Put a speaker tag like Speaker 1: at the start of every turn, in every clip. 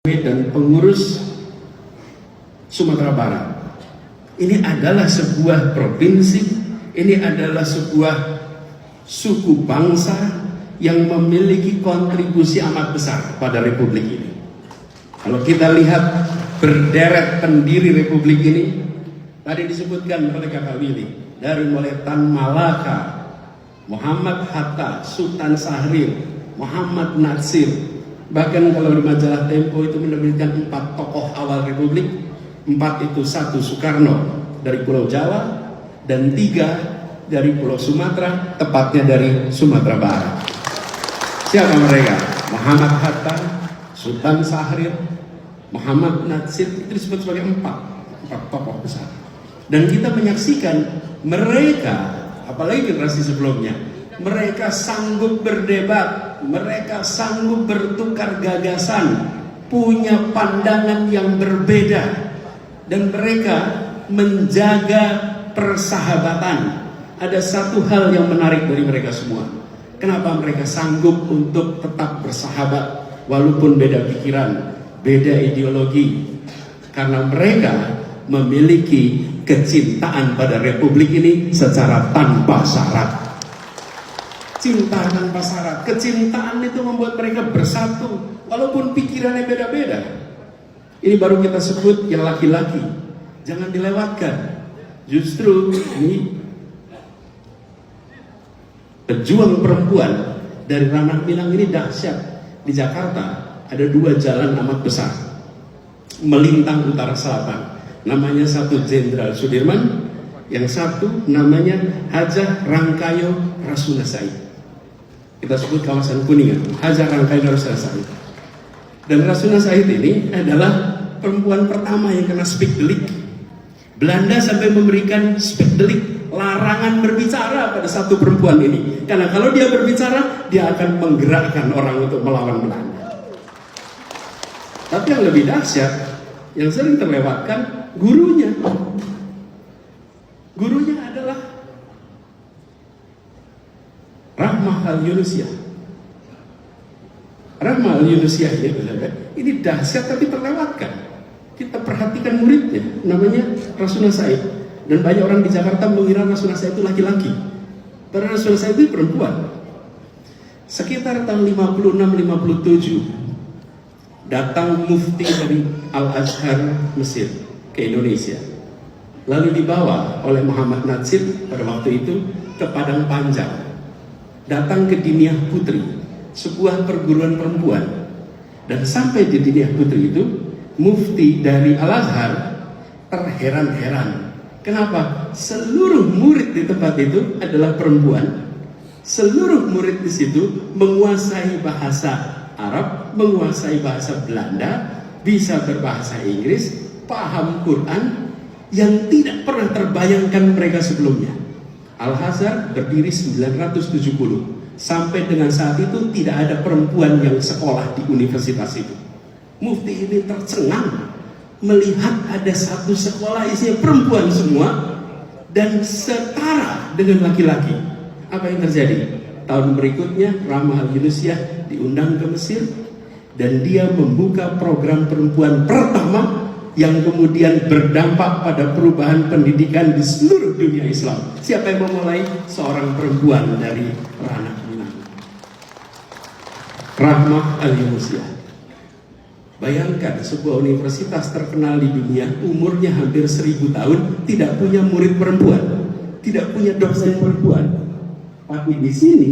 Speaker 1: dan pengurus Sumatera Barat. Ini adalah sebuah provinsi, ini adalah sebuah suku bangsa yang memiliki kontribusi amat besar pada republik ini. Kalau kita lihat berderet pendiri republik ini, tadi disebutkan oleh Kakak Willy, dari mulai Tan Malaka, Muhammad Hatta, Sultan Syahrir, Muhammad Natsir, bahkan kalau di majalah Tempo itu menyebutkan 4 tokoh awal republik. 4 itu, 1 Soekarno dari Pulau Jawa, dan 3 dari Pulau Sumatera, tepatnya dari Sumatera Barat. Siapa mereka? Muhammad Hatta, Sultan Syahrir, Muhammad Natsir, itu disebut sebagai 4 tokoh besar. Dan kita menyaksikan mereka, apalagi generasi sebelumnya, mereka sanggup berdebat, mereka sanggup bertukar gagasan, punya pandangan yang berbeda, dan mereka menjaga persahabatan. Ada satu hal yang menarik dari mereka semua. Kenapa mereka sanggup untuk tetap bersahabat walaupun beda pikiran, beda ideologi? Karena mereka memiliki kecintaan pada republik ini secara tanpa syarat. Cinta tanpa syarat, kecintaan itu membuat mereka bersatu walaupun pikirannya beda-beda. Ini baru kita sebut yang laki-laki, jangan dilewatkan. Justru ini pejuang perempuan dari ranah Minang ini dahsyat. Di Jakarta ada 2 jalan amat besar melintang utara selatan. Namanya satu Jenderal Sudirman, yang satu namanya Hajah Rangkayo Rasuna Said. Kita sebut kawasan Kuningan, Hajah Rangkayo Rasuna Said. Dan Rasuna Said ini adalah perempuan pertama yang kena spikdelik. Belanda sampai memberikan spikdelik, larangan berbicara pada satu perempuan ini. Karena kalau dia berbicara, dia akan menggerakkan orang untuk melawan Belanda. Tapi yang lebih dahsyat, yang sering terlewatkan, gurunya. Gurunya adalah Rahmah Al-Yunusyah. Rahmah Al-Yunusyah ini dahsyat tapi terlewatkan. Kita perhatikan muridnya, namanya Rasuna Said. Dan banyak orang di Jakarta mengira Rasuna Said itu laki-laki. Padahal Rasuna Said itu perempuan. Sekitar tahun 56-57 datang mufti dari Al-Azhar Mesir ke Indonesia. Lalu dibawa oleh Muhammad Natsir pada waktu itu ke Padang Panjang. Datang ke Diniah Putri, sebuah perguruan perempuan. Dan sampai di Diniah Putri itu, mufti dari Al-Azhar terheran-heran. Kenapa? Seluruh murid di tempat itu adalah perempuan. Seluruh murid di situ menguasai bahasa Arab, menguasai bahasa Belanda, bisa berbahasa Inggris, paham Quran, yang tidak pernah terbayangkan mereka sebelumnya. Al-Azhar berdiri 970. Sampai dengan saat itu tidak ada perempuan yang sekolah di universitas itu. Mufti ini tercengang melihat ada satu sekolah isinya perempuan semua dan setara dengan laki-laki. Apa yang terjadi? Tahun berikutnya Rahmah Al-Yunusyah diundang ke Mesir dan dia membuka program perempuan pertama yang kemudian berdampak pada perubahan pendidikan di seluruh dunia Islam. Siapa yang memulai? Seorang perempuan dari ranah Minang, Rahmah Al-Yunusyah. Bayangkan sebuah universitas terkenal di dunia, umurnya hampir 1000 tahun, tidak punya murid perempuan, tidak punya dosen perempuan. Tapi di sini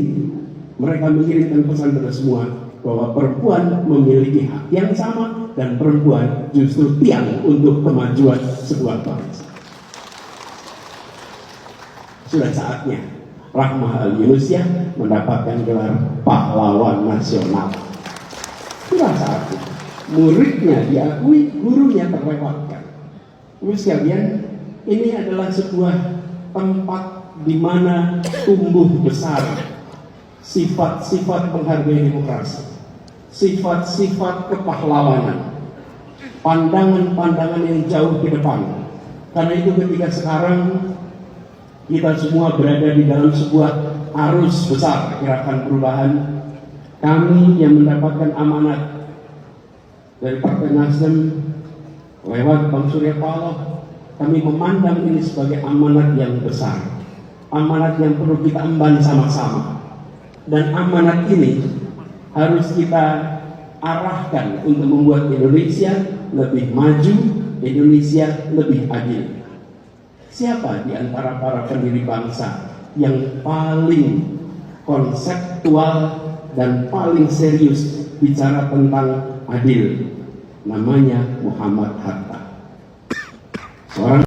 Speaker 1: mereka mengirimkan pesan pada semua bahwa perempuan memiliki hak yang sama dan perempuan justru tiang untuk kemajuan sebuah bangsa. Sudah saatnya Rahmah Al-Yunusyah mendapatkan gelar pahlawan nasional. Sudah saatnya. Muridnya diakui, gurunya terlewatkan. Ibu sekalian, ini adalah sebuah tempat di mana tumbuh besar sifat-sifat menghargai demokrasi, sifat-sifat kepahlawanan, pandangan-pandangan yang jauh ke depan. Karena itu ketika sekarang kita semua berada di dalam sebuah arus besar gerakan perubahan, kami yang mendapatkan amanat dari Partai Nasdem lewat Bang Surya Paloh, kami memandang ini sebagai amanat yang besar, amanat yang perlu kita emban sama-sama, dan amanat ini harus kita arahkan untuk membuat Indonesia lebih maju, Indonesia lebih adil. Siapa di antara para pendiri bangsa yang paling konseptual dan paling serius bicara tentang adil? Namanya Muhammad Hatta, seorang